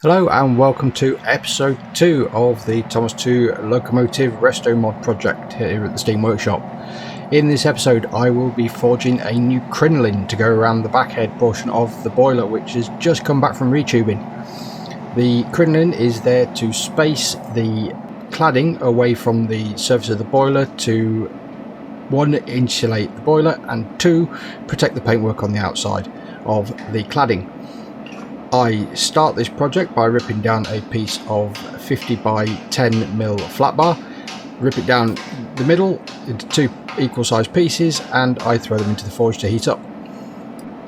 Hello and welcome to episode 2 of the Thomas 2 Locomotive Resto Mod project here at the Steam Workshop. In this episode I will be forging a new crinoline to go around the backhead portion of the boiler, which has just come back from retubing. The crinoline is there to space the cladding away from the surface of the boiler to 1. Insulate the boiler, and 2. Protect the paintwork on the outside of the cladding. I start this project by ripping down a piece of 50 by 10mm flat bar, rip it down the middle into 2 equal sized pieces, and I throw them into the forge to heat up.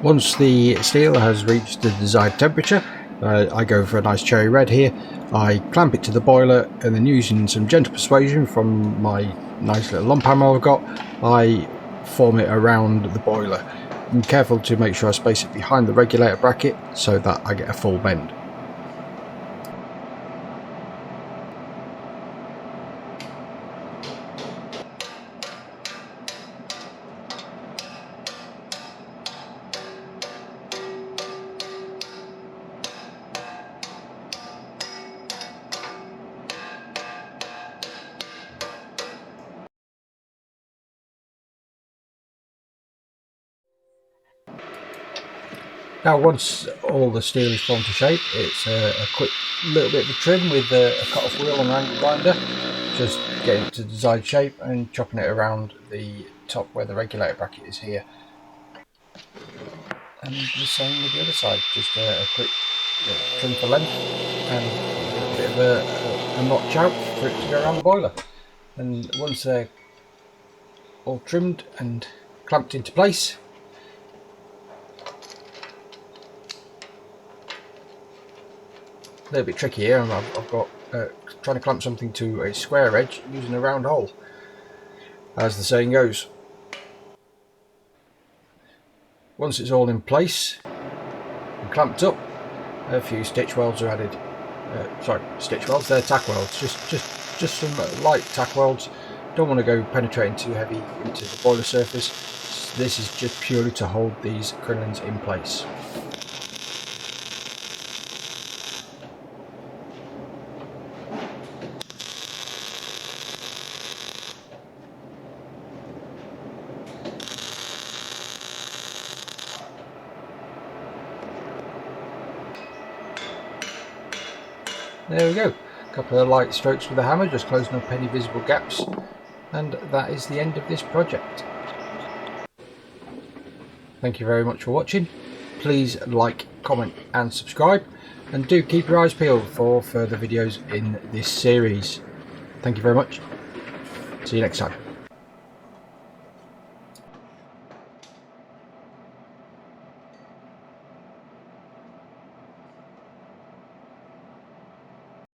Once the steel has reached the desired temperature, I go for a nice cherry red here. I clamp it to the boiler, and then using some gentle persuasion from my nice little lump hammer I've got, I form it around the boiler. I'm careful to make sure I space it behind the regulator bracket so that I get a full bend. Now once all the steel is formed to shape, it's a quick little bit of a trim with a cut-off wheel and an angle grinder, just getting it to the desired shape and chopping it around the top where the regulator bracket is here. And the same with the other side, just a quick trim for length and a bit of a notch out for it to go around the boiler. And once they're all trimmed and clamped into place, a little bit tricky here, and I've got trying to clamp something to a square edge using a round hole, as the saying goes. Once it's all in place and clamped up, a few stitch welds are added. Stitch welds, they're tack welds, just some light tack welds. Don't want to go penetrating too heavy into the boiler surface. This is just purely to hold these crinolines in place. There we go, a couple of light strokes with the hammer, just closing up any visible gaps, and that is the end of this project. Thank you very much for watching. Please like, comment and subscribe, and do keep your eyes peeled for further videos in this series. Thank you very much. See you next time.